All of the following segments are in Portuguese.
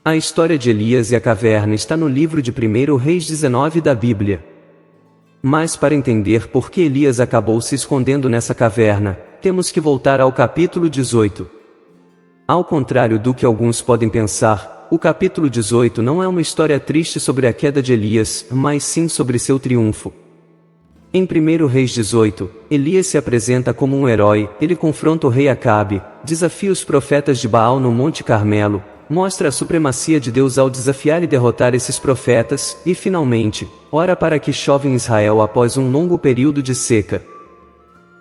A história de Elias e a caverna está no livro de 1 Reis 19 da Bíblia. Mas para entender por que Elias acabou se escondendo nessa caverna, temos que voltar ao capítulo 18. Ao contrário do que alguns podem pensar, o capítulo 18 não é uma história triste sobre a queda de Elias, mas sim sobre seu triunfo. Em 1 Reis 18, Elias se apresenta como um herói, ele confronta o rei Acabe, desafia os profetas de Baal no Monte Carmelo, mostra a supremacia de Deus ao desafiar e derrotar esses profetas, e finalmente, ora para que chova em Israel após um longo período de seca.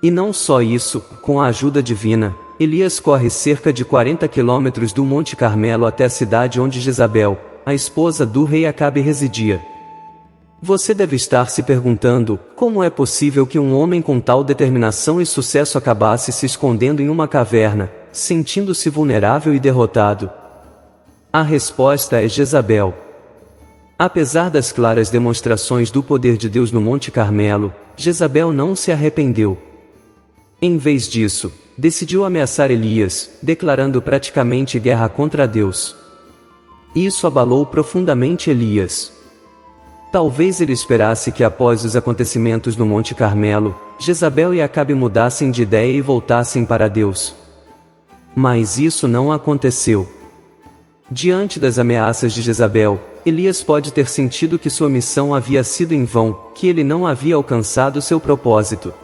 E não só isso, com a ajuda divina, Elias corre cerca de 40 quilômetros do Monte Carmelo até a cidade onde Jezabel, a esposa do rei Acabe, residia. Você deve estar se perguntando, como é possível que um homem com tal determinação e sucesso acabasse se escondendo em uma caverna, sentindo-se vulnerável e derrotado? A resposta é Jezabel. Apesar das claras demonstrações do poder de Deus no Monte Carmelo, Jezabel não se arrependeu. Em vez disso, decidiu ameaçar Elias, declarando praticamente guerra contra Deus. Isso abalou profundamente Elias. Talvez ele esperasse que após os acontecimentos no Monte Carmelo, Jezabel e Acabe mudassem de ideia e voltassem para Deus. Mas isso não aconteceu. Diante das ameaças de Jezabel, Elias pode ter sentido que sua missão havia sido em vão, que ele não havia alcançado seu propósito.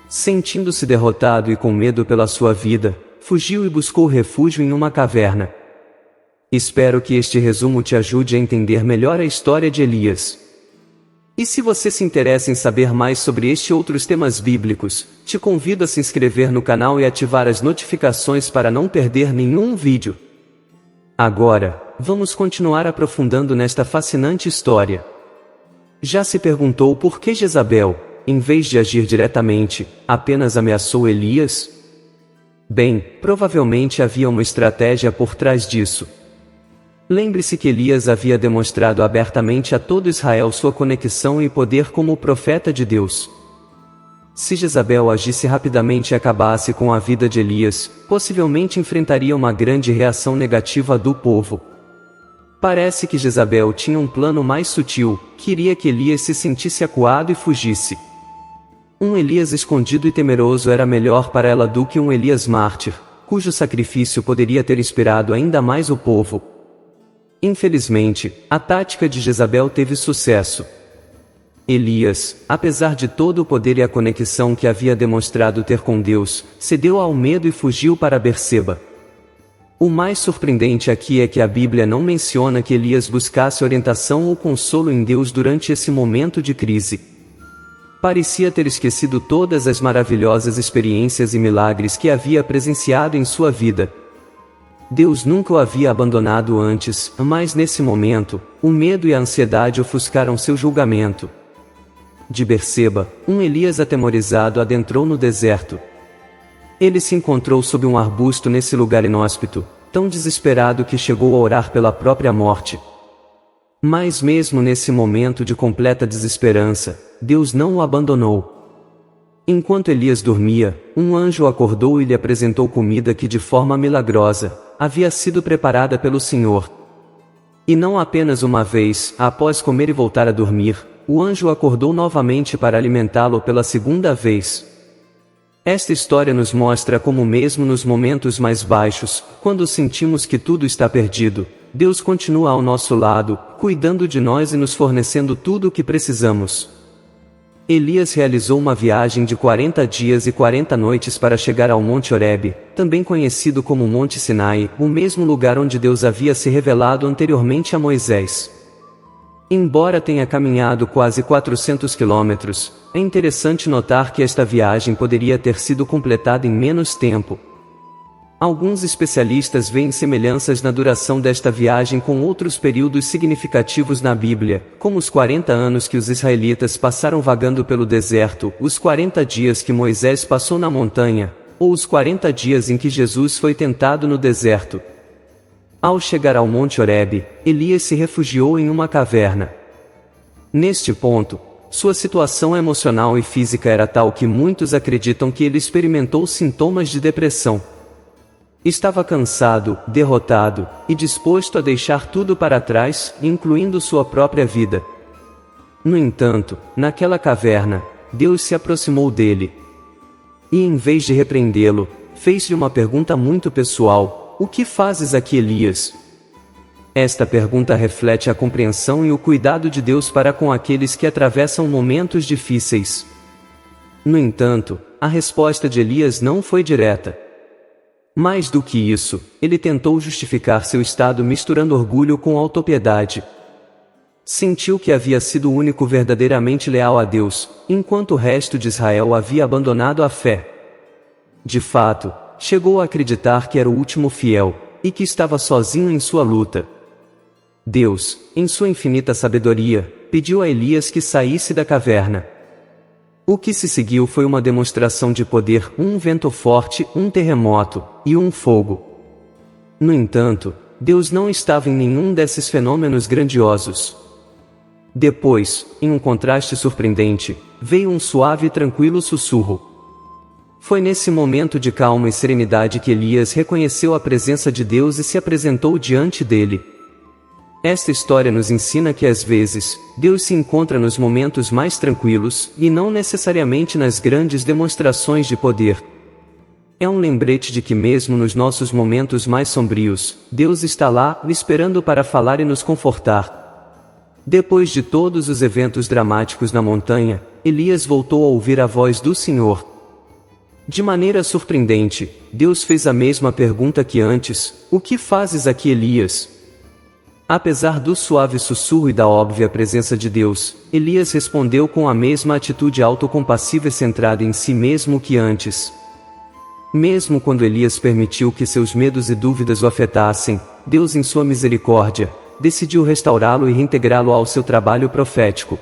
Sentindo-se derrotado e com medo pela sua vida, fugiu e buscou refúgio em uma caverna. Espero que este resumo te ajude a entender melhor a história de Elias. E se você se interessa em saber mais sobre este e outros temas bíblicos, te convido a se inscrever no canal e ativar as notificações para não perder nenhum vídeo. Agora, vamos continuar aprofundando nesta fascinante história. Já se perguntou por que Jezabel, em vez de agir diretamente, apenas ameaçou Elias? Bem, provavelmente havia uma estratégia por trás disso. Lembre-se que Elias havia demonstrado abertamente a todo Israel sua conexão e poder como profeta de Deus. Se Jezabel agisse rapidamente e acabasse com a vida de Elias, possivelmente enfrentaria uma grande reação negativa do povo. Parece que Jezabel tinha um plano mais sutil, queria que Elias se sentisse acuado e fugisse. Um Elias escondido e temeroso era melhor para ela do que um Elias mártir, cujo sacrifício poderia ter inspirado ainda mais o povo. Infelizmente, a tática de Jezabel teve sucesso. Elias, apesar de todo o poder e a conexão que havia demonstrado ter com Deus, cedeu ao medo e fugiu para Berseba. O mais surpreendente aqui é que a Bíblia não menciona que Elias buscasse orientação ou consolo em Deus durante esse momento de crise. Parecia ter esquecido todas as maravilhosas experiências e milagres que havia presenciado em sua vida. Deus nunca o havia abandonado antes, mas nesse momento, o medo e a ansiedade ofuscaram seu julgamento. De Berseba, um Elias atemorizado adentrou no deserto. Ele se encontrou sob um arbusto nesse lugar inóspito, tão desesperado que chegou a orar pela própria morte. Mas mesmo nesse momento de completa desesperança, Deus não o abandonou. Enquanto Elias dormia, um anjo o acordou e lhe apresentou comida que de forma milagrosa, havia sido preparada pelo Senhor. E não apenas uma vez, após comer e voltar a dormir, o anjo o acordou novamente para alimentá-lo pela segunda vez. Esta história nos mostra como mesmo nos momentos mais baixos, quando sentimos que tudo está perdido, Deus continua ao nosso lado, cuidando de nós e nos fornecendo tudo o que precisamos. Elias realizou uma viagem de 40 dias e 40 noites para chegar ao Monte Horebe, também conhecido como Monte Sinai, o mesmo lugar onde Deus havia se revelado anteriormente a Moisés. Embora tenha caminhado quase 400 quilômetros, é interessante notar que esta viagem poderia ter sido completada em menos tempo. Alguns especialistas veem semelhanças na duração desta viagem com outros períodos significativos na Bíblia, como os 40 anos que os israelitas passaram vagando pelo deserto, os 40 dias que Moisés passou na montanha, ou os 40 dias em que Jesus foi tentado no deserto. Ao chegar ao Monte Horebe, Elias se refugiou em uma caverna. Neste ponto, sua situação emocional e física era tal que muitos acreditam que ele experimentou sintomas de depressão. Estava cansado, derrotado, e disposto a deixar tudo para trás, incluindo sua própria vida. No entanto, naquela caverna, Deus se aproximou dele. E em vez de repreendê-lo, fez-lhe uma pergunta muito pessoal: "O que fazes aqui, Elias?" Esta pergunta reflete a compreensão e o cuidado de Deus para com aqueles que atravessam momentos difíceis. No entanto, a resposta de Elias não foi direta. Mais do que isso, ele tentou justificar seu estado misturando orgulho com autopiedade. Sentiu que havia sido o único verdadeiramente leal a Deus, enquanto o resto de Israel havia abandonado a fé. De fato, chegou a acreditar que era o último fiel, e que estava sozinho em sua luta. Deus, em sua infinita sabedoria, pediu a Elias que saísse da caverna. O que se seguiu foi uma demonstração de poder, um vento forte, um terremoto, e um fogo. No entanto, Deus não estava em nenhum desses fenômenos grandiosos. Depois, em um contraste surpreendente, veio um suave e tranquilo sussurro. Foi nesse momento de calma e serenidade que Elias reconheceu a presença de Deus e se apresentou diante dele. Esta história nos ensina que às vezes, Deus se encontra nos momentos mais tranquilos, e não necessariamente nas grandes demonstrações de poder. É um lembrete de que mesmo nos nossos momentos mais sombrios, Deus está lá, esperando para falar e nos confortar. Depois de todos os eventos dramáticos na montanha, Elias voltou a ouvir a voz do Senhor. De maneira surpreendente, Deus fez a mesma pergunta que antes: "O que fazes aqui, Elias?" Apesar do suave sussurro e da óbvia presença de Deus, Elias respondeu com a mesma atitude autocompassiva e centrada em si mesmo que antes. Mesmo quando Elias permitiu que seus medos e dúvidas o afetassem, Deus, em sua misericórdia, decidiu restaurá-lo e reintegrá-lo ao seu trabalho profético.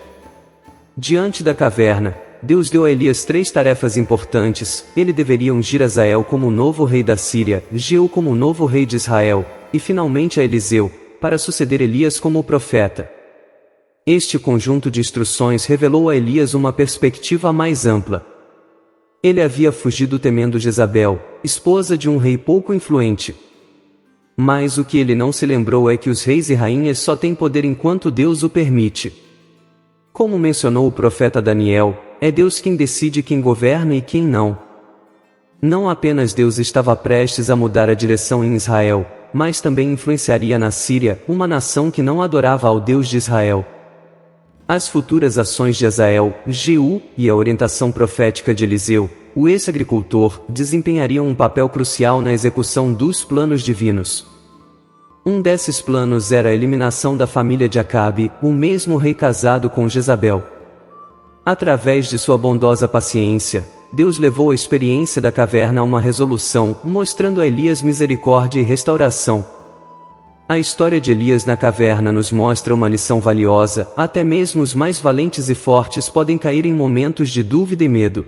Diante da caverna, Deus deu a Elias 3 tarefas importantes. Ele deveria ungir Azael como o novo rei da Síria, Jeú como o novo rei de Israel, e finalmente a Eliseu, para suceder Elias como profeta. Este conjunto de instruções revelou a Elias uma perspectiva mais ampla. Ele havia fugido temendo Jezabel, esposa de um rei pouco influente. Mas o que ele não se lembrou é que os reis e rainhas só têm poder enquanto Deus o permite. Como mencionou o profeta Daniel, é Deus quem decide quem governa e quem não. Não apenas Deus estava prestes a mudar a direção em Israel, mas também influenciaria na Síria, uma nação que não adorava ao Deus de Israel. As futuras ações de Azael, Jeú, e a orientação profética de Eliseu, o ex-agricultor, desempenhariam um papel crucial na execução dos planos divinos. Um desses planos era a eliminação da família de Acabe, o mesmo rei casado com Jezabel. Através de sua bondosa paciência, Deus levou a experiência da caverna a uma resolução, mostrando a Elias misericórdia e restauração. A história de Elias na caverna nos mostra uma lição valiosa: até mesmo os mais valentes e fortes podem cair em momentos de dúvida e medo.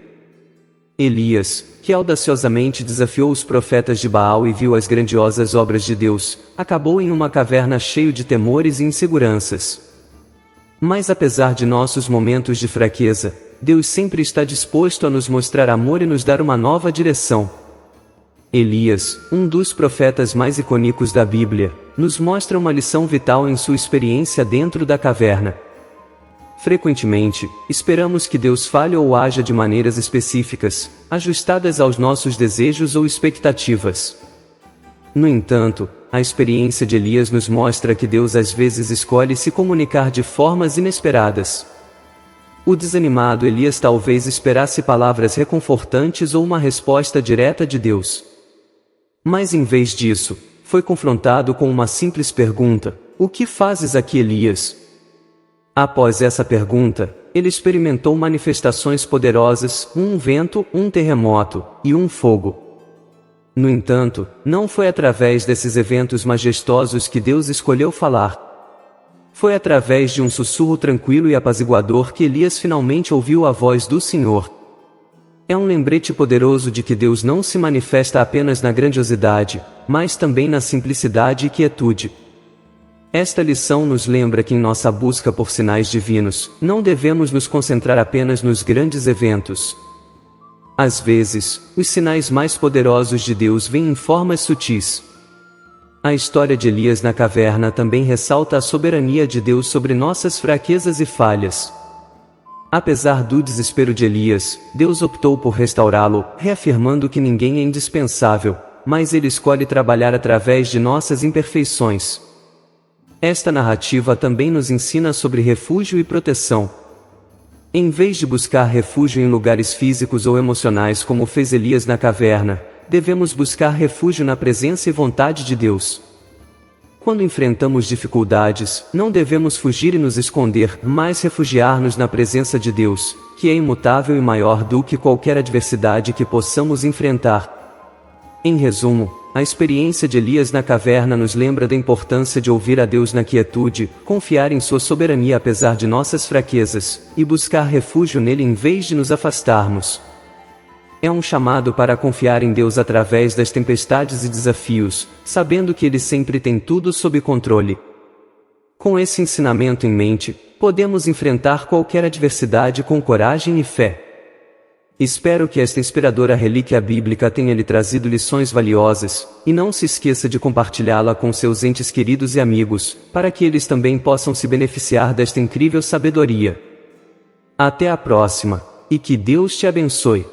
Elias, que audaciosamente desafiou os profetas de Baal e viu as grandiosas obras de Deus, acabou em uma caverna cheio de temores e inseguranças. Mas apesar de nossos momentos de fraqueza, Deus sempre está disposto a nos mostrar amor e nos dar uma nova direção. Elias, um dos profetas mais icônicos da Bíblia, nos mostra uma lição vital em sua experiência dentro da caverna. Frequentemente, esperamos que Deus fale ou haja de maneiras específicas, ajustadas aos nossos desejos ou expectativas. No entanto, a experiência de Elias nos mostra que Deus às vezes escolhe se comunicar de formas inesperadas. O desanimado Elias talvez esperasse palavras reconfortantes ou uma resposta direta de Deus. Mas em vez disso, foi confrontado com uma simples pergunta: "O que fazes aqui, Elias?" Após essa pergunta, ele experimentou manifestações poderosas, um vento, um terremoto, e um fogo. No entanto, não foi através desses eventos majestosos que Deus escolheu falar. Foi através de um sussurro tranquilo e apaziguador que Elias finalmente ouviu a voz do Senhor. É um lembrete poderoso de que Deus não se manifesta apenas na grandiosidade, mas também na simplicidade e quietude. Esta lição nos lembra que em nossa busca por sinais divinos, não devemos nos concentrar apenas nos grandes eventos. Às vezes, os sinais mais poderosos de Deus vêm em formas sutis. A história de Elias na caverna também ressalta a soberania de Deus sobre nossas fraquezas e falhas. Apesar do desespero de Elias, Deus optou por restaurá-lo, reafirmando que ninguém é indispensável, mas Ele escolhe trabalhar através de nossas imperfeições. Esta narrativa também nos ensina sobre refúgio e proteção. Em vez de buscar refúgio em lugares físicos ou emocionais como fez Elias na caverna, devemos buscar refúgio na presença e vontade de Deus. Quando enfrentamos dificuldades, não devemos fugir e nos esconder, mas refugiar-nos na presença de Deus, que é imutável e maior do que qualquer adversidade que possamos enfrentar. Em resumo, a experiência de Elias na caverna nos lembra da importância de ouvir a Deus na quietude, confiar em sua soberania apesar de nossas fraquezas, e buscar refúgio nele em vez de nos afastarmos. É um chamado para confiar em Deus através das tempestades e desafios, sabendo que Ele sempre tem tudo sob controle. Com esse ensinamento em mente, podemos enfrentar qualquer adversidade com coragem e fé. Espero que esta inspiradora relíquia bíblica tenha lhe trazido lições valiosas, e não se esqueça de compartilhá-la com seus entes queridos e amigos, para que eles também possam se beneficiar desta incrível sabedoria. Até a próxima, e que Deus te abençoe.